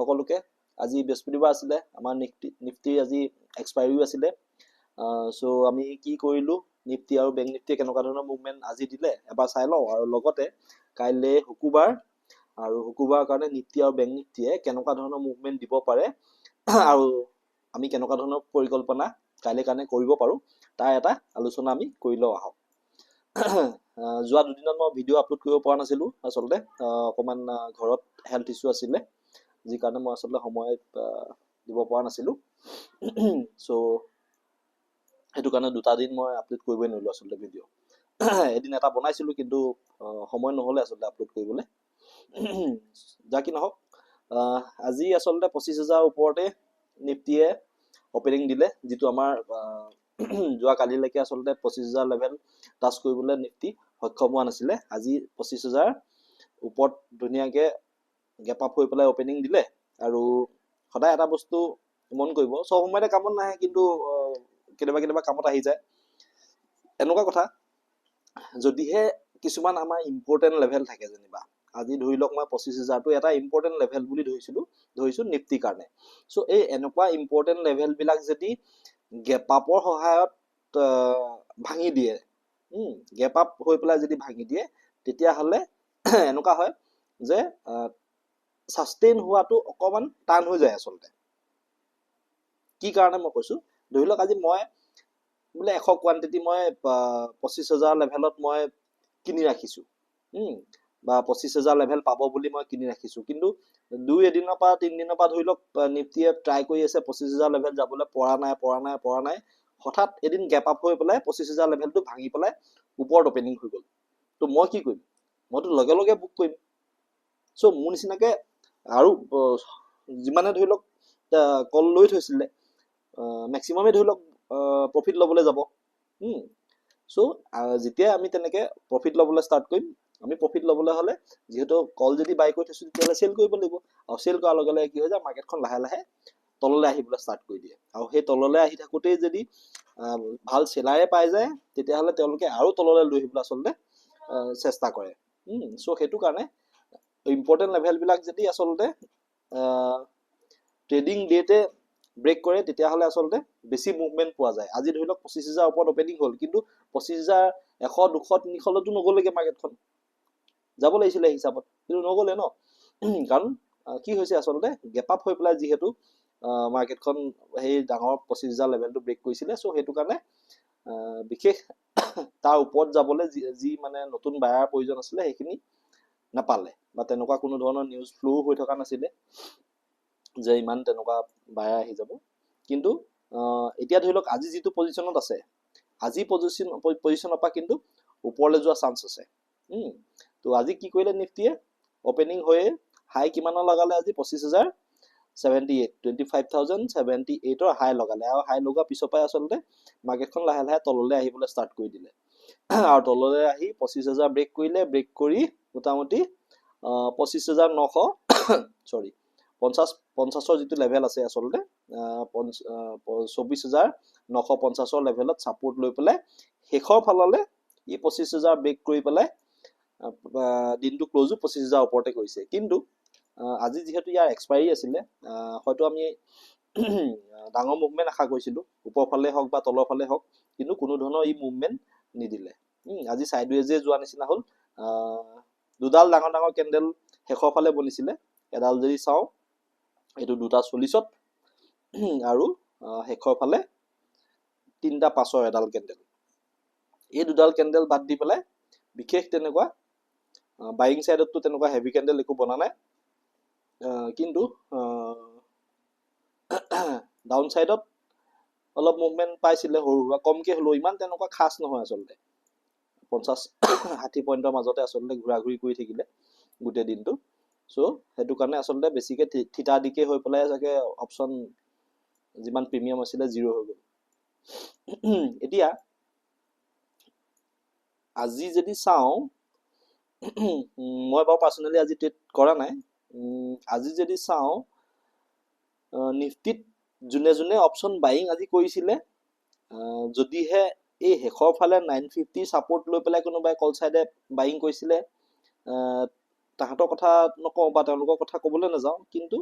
সকলোকে আজি বৃহস্পতিবাৰ আছিলে আমাৰ নিফটি আজি এক্সপায়াৰিও আছিলে সো আমি কি কৰিলো নিফটি আৰু বেংক নিফটি কেনেকুৱা ধৰণৰ মুভমেন্ট আজি দিলে এবাৰ চাই লওঁ আৰু লগতে কাইলে শুকুৰবাৰ আৰু শুকুৰবাৰৰ কাৰণে নিফটি আৰু বেংক নিফটিয়ে কেনেকুৱা ধৰণৰ মুভমেন্ট দিব পাৰে আৰু আমি কেনেকুৱা ধৰণৰ পৰিকল্পনা কাইলে কাৰণে কৰিব পাৰো তাৰ এটা আলোচনা আমি কৰি লওঁ আহক যোৱা দুদিনত মই ভিডিঅ' আপলোড কৰিব পৰা নাছিলো আচলতে অকমান ঘৰত হেল্থ ইছ্যু আছিলে যি কাৰণে মই আচলতে সময় দিব পৰা নাছিলো সো সেইটো কাৰণে দুটা দিন মই আপলোড কৰিবই নোৱাৰিলো আচলতে ভিডিঅ' এদিন এটা বনাইছিলো কিন্তু সময় নহলে আচলতে আপলোড কৰিবলৈ যা কি নহওক আজি আচলতে 25,000 ওপৰতে নিফটিয়ে ওপেনিং দিলে যেটো আমাৰ যোৱা কালিলৈকে আচলতে 25,000 লেভেল টাচ কৰিবলৈ নিফটি সক্ষম হোৱা নাছিলে আজি 25,000 ওপৰত ধুনীয়াকে গেপ আপ হৈ পেলাই ওপেনিং দিলে আৰু সদায় এটা বস্তু মন কৰিব সব সময়তে কামত নাহে কিন্তু কেতিয়াবা কামত আহি যায় এনেকুৱা কথা যদিহে কিছুমান আমাৰ ইম্পৰ্টেন্ট লেভেল থাকে যেনিবা আজি ধৰি লওক মই 25,000 টো এটা ইম্পৰ্টেন্ট লেভেল বুলি ধৰিছো নিফটি কাৰণে সো এই এনেকুৱা ইম্পৰ্টেন্ট লেভেল বিলাক যদি গেপ আপৰ সহায়ত ভাঙি দিয়ে গেপ আপ হৈ পেলাই যদি ভাঙি দিয়ে তেতিয়া হলে এনেকুৱা হয় যে সাস্টেইন হোৱাটো অকমান টান হৈ যায় আচলতে কি কাৰণে মই কৈছো ধৰি লওক আজি মই বোলে 100 কোৱান্টিটি মই 25,000 লেভেলত মই কিনি ৰাখিছো বা 25,000 লেভেল পাব বুলি মই কিনি ৰাখিছো কিন্তু দুই এদিনৰ পৰা তিন দিনৰ পৰা ধৰি লওক নিফটিয়ে ট্ৰাই কৰি আছে 25,000 লেভেল যাবলৈ পৰা নাই হঠাৎ এদিন গ্যাপ আপ হৈ পেলাই 25,000 লেভেলটো ভাঙি পেলাই ওপৰত ওপেনিং হৈ গল তো মই কি কৰিম মইতো লগে লগে বুক কৰিম সো মোৰ নিচিনাকে আৰু যিমানে ধৰি লওক কল লৈ থৈছিলে ম্যাক্সিমামে ধৰি লওক প্ৰফিট লবলৈ যাব সো যেতিয়া আমি তেনেকে প্ৰফিট লবলৈ ষ্টাৰ্ট কৰিম আমি প্ৰফিট লবলৈ হলে যেহেতু কল যদি বাই কৰি থৈছো তেতিয়ালে সেল কৰিব লাগিব আৰু সেল কৰাৰ লগে লগে কি হৈ যায় মাৰ্কেটখন লাহে লাহে তললৈ আহিবলৈ ষ্টাৰ্ট কৰি দিয়ে আৰু সেই তললৈ আহি থাকোতেই যদি ভাল সেলাৰে পাই যায় তেতিয়াহলে তেওঁলোকে আৰু তললৈ লৈ আহিবলৈ আচলতে চেষ্টা কৰে সো সেইটো কাৰণে ইম্পৰ্টেন্ট লেভেল বিলাক যদি আচলতে ট্ৰেডিং ডেতে ব্ৰেক কৰে তেতিয়াহলে আচলতে বেছি মুভমেন্ট পোৱা যায় আজি ধৰি লওক 25,000 ওপৰত ওপেনিং হ'ল কিন্তু 25,000 100 200 300 লতো নগলেগে মাৰ্কেটখন যাব লাগিছিলে হিচাপত কিন্তু নগলে ন কাৰণ কি হৈছে আচলতে গেপ আপ হৈ পেলাই যিহেতু মাৰ্কেটখন সেই ডাঙৰ 25,000 লেভেলটো ব্ৰেক কৰিছিলে সো সেইটো কাৰণে বিশেষ তাৰ ওপৰত যাবলৈ যি মানে নতুন বায়াৰ প্ৰয়োজন আছিলে সেইখিনি নাপালে বা তেনেকুৱা কোনো ধৰণৰ নিউজ ফ্লো হৈ থকা নাছিলে যে ইমান তেনেকুৱা বায়াৰ আহি যাব কিন্তু এতিয়া ধৰি লওক আজি যিটো পজিশনত আছে আজি পজিশনৰ পৰা কিন্তু ওপৰলৈ যোৱা চান্স আছে তো আজি কি কৰিলে নিফটিয়ে ওপেনিং হৈ হাই কিমানৰ লগালে আজি 25,078 25,078 ৰ হাই লগালে আৰু হাই লগা পিছৰ পৰাই আচলতে মাৰ্কেটখন লাহে লাহে তললৈ আহিবলৈ ষ্টাৰ্ট কৰি দিলে আৰু তললৈ আহি 25,000 ব্ৰেক কৰিলে ব্ৰেক কৰি মোটামুটি 25,900 সৰি 50 যিটো লেভেল আছে আচলতে 24,950 লেভেলত সাপোৰ্ট লৈ পেলাই শেষৰ ফাললে ই 25,000 ব্ৰেক কৰি পেলাই দিনটো ক্লোজো 25,000 ওপৰতে কৰিছে কিন্তু আজি যেহেতু ইয়াৰ এক্সপায়াৰি আছিলে হয়তো আমি ডাঙৰ মুভমেন্ট আশা কৰিছিলো ওপৰ ফালে হওক বা তলৰ ফালে হওক কিন্তু কোনো ধৰণৰ ই মুভমেন্ট নিদিলে আজি সাইডৱেজে যোৱা নিচিনা হ'ল দুডাল ডাঙৰ ডাঙৰ কেন্ডেল শেষৰ ফালে বনিছিলে এডাল যদি চাও এটো 240ত আৰু শেষৰ ফালে 3-5 এডাল কেন্ডেল এই দুডাল কেন্ডেল বাদ দি পেলাই বিশেষ তেনেকুৱা বাইং সাইডত তো তেনেকুৱা হেভি কেন্ডেল একো বনা নাই কিন্তু ডাউন সাইডত অলপ মুভমেন্ট পাইছিলে হৰুৱা কমকে হলো ইমান তেনেকুৱা খাস নহয় আচলতে 50-60 পইণ্টৰ মাজতে আচলতে ঘুৰা-ঘুৰি কৰি থাকিলে গুটে দিনটো সো হেতু কাৰণে আচলতে বেছিকে থিতা দিকে হৈ পেলাই যাকে অপচন যিমান প্ৰিমিয়াম আছিল জিৰো হৈ গল এতিয়া আজি যদি চাও মই বাৰু পাৰ্সোনালি আজি ট্ৰেড কৰা নাই আজি যদি চাও নিফটিত জুনে জুনে অপশন বাইং আজি কৰিছিলে যদিহে এই হেখৰ ফালে 950 সাপোৰ্ট লৈ পেলাই কোনোবাই কল সাইডে বাইং কৰিছিলে তাহাঁতৰ কথা নকওঁ বা তেওঁলোকৰ কথা ক'বলৈ নাযাওঁ কিন্তু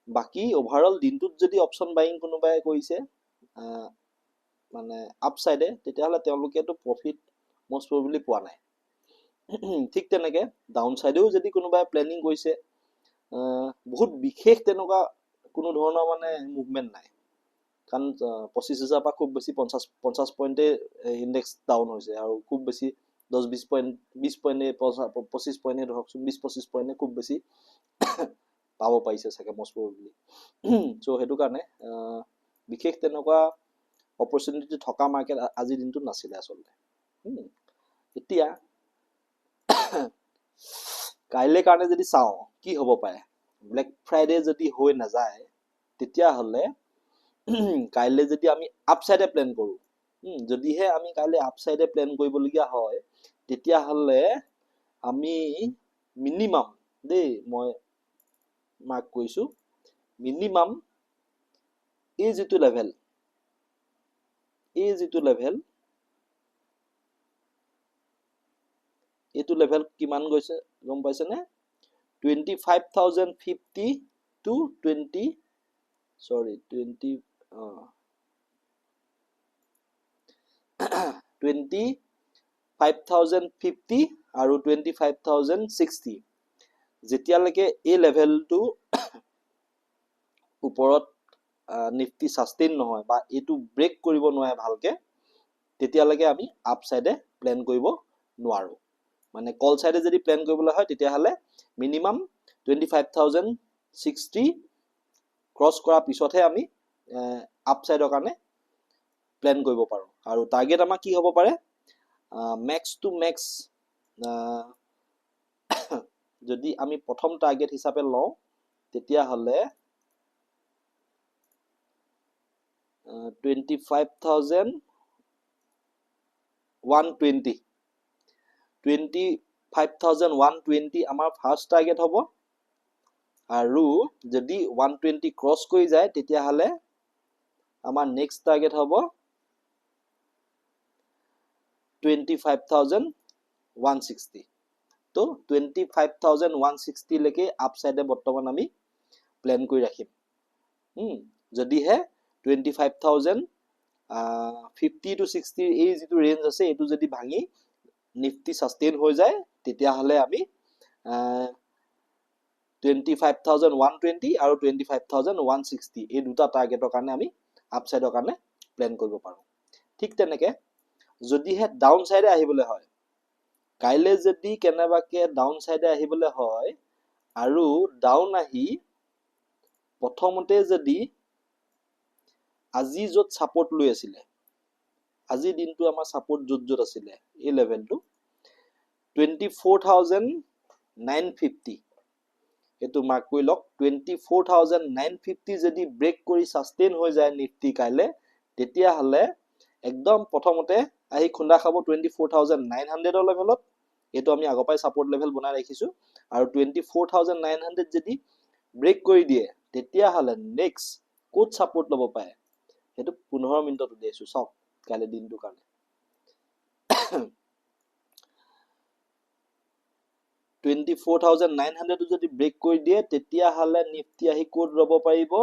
বাকি ওভাৰঅল দিনটোত যদি অপশ্যন বাইং কোনোবাই কৰিছে মানে আপসাইডে তেতিয়াহ'লে তেওঁলোকেতো প্ৰফিট মষ্ট প্ৰবেবলি পোৱা নাই ঠিক তেনেকে ডাউন সাইডেও যদি কোনোবাই প্লেনিং কৰিছে বহুত বিশেষ তেনেকুৱা কোনো ধৰণৰ মানে মুভমেন্ট নাই কাৰণ 25,000 পৰা খুব বেছি 50 পইণ্টে ইন্ডেক্স ডাউন হৈছে আৰু খুব বেছি 10-20 পইণ্ট 20 পইণ্টে 25 পইণ্টে ধৰকচোন 20-25 পইণ্টে খুব বেছি পাব পাৰিছে চাগে মষ্ট প্ৰবেবলি সো সেইটো কাৰণে বিশেষ তেনেকুৱা অপৰচুনিটি থকা মাৰ্কেট আজি দিনটো নাছিলে আচলতে এতিয়া কাইলে কাৰণে যদি চাও কি হ'ব পাৰে ব্লেক ফ্ৰাইডে যদি হৈ নাযায় তেতিয়াহ'লে কাইলে যদি আমি আপসাইডে প্লেন কৰো যদিহে আমি কাইলে আপসাইডে প্লেন কৰিবলগীয়া হয় তেতিয়াহ'লে আমি মিনিমাম দেই মই মাৰ্ক কৰিছো মিনিমাম এই যিটো লেভেল এইটো লেভেল কিমান গৈছে গম পাইছে নে 25,050 to 20 sorry 20 25,050 আৰু 25,060 যেতিয়ালৈকে এই লেভেলটো ওপৰত নিফটি সাস্টেইন নহয় বা এটো ব্ৰেক কৰিব নোৱাৰে ভালকে তেতিয়ালৈকে আমি আপ সাইডে প্ল্যান কৰিব নোৱাৰো মানে কল সাইডে যদি প্ল্যান কৰিবলৈ হয় তেতিয়াহলে মিনিমাম 25,060 ক্ৰস কৰা পিছতহে আমি আপ সাইডৰ কাৰণে প্ল্যান কৰিব পাৰো আৰু টাৰ্গেট আমাৰ কি হ'ব পাৰে ম্যাক্স টু ম্যাক্স যদি আমি প্ৰথম টাৰ্গেট হিচাপে লওঁ তেতিয়াহলে 25,120 25,120 আমাৰ ফাৰ্স্ট টাৰ্গেট হ'ব আৰু যদি 120 ক্ৰস কৰি যায় তেতিয়াহলে আমাৰ নেক্সট টাৰ্গেট হ'ব 25,160 তো 25,160 লৈকে আপসাইডে বৰ্তমান আমি প্ল্যান কৰি ৰাখিম যদিহে 25,050 to 60 এই যিটো ৰেঞ্জ আছে এটো যদি ভাঙি নিফটি সাস্টেইন হৈ যায় তেতিয়াহলে আমি 25,120 আৰু 25,160 এই দুটা টাৰ্গেটৰ কাৰণে আমি আপসাইডৰ কাৰণে প্ল্যান কৰিব পাৰো ঠিক তেনেকে যদিহে ডাউন সাইডে আহিবলৈ হয় কাইলে যদি কেনেবাকে ডাউন সাইডে আহিবলৈ হয় আৰু ডাউন আহি প্ৰথমতে যদি আজি যত সাপোৰ্ট লৈ আছিলে আজি দিনটো আমাৰ সাপোৰ্ট যত আছিলে এই লেভেলটো 24,950 এটো মাৰ্ক কৰি লওক 24,950 যদি ব্ৰেক কৰি সাস্টেইন হৈ যায় নিফটি কাইলে তেতিয়া হলে একদম প্ৰথমতে আহি খুন্দা খাব 24,900 লেভেলত এটো আমি আগৰ পাই সাপোৰ্ট লেভেল বনাই ৰাখিছো আৰু 24,900 যদি ব্ৰেক কৰি দিয়ে তেতিয়া হলে নেক্সট কোড সাপোৰ্ট লব পায় এটো 15 মিনিটত দিছো সব কাইলে দিনটো কাৰণে 24,900 যদি ব্ৰেক কৰি দিয়ে তেতিয়া হলে নিফটি আহি কোড ৰব পাৰিব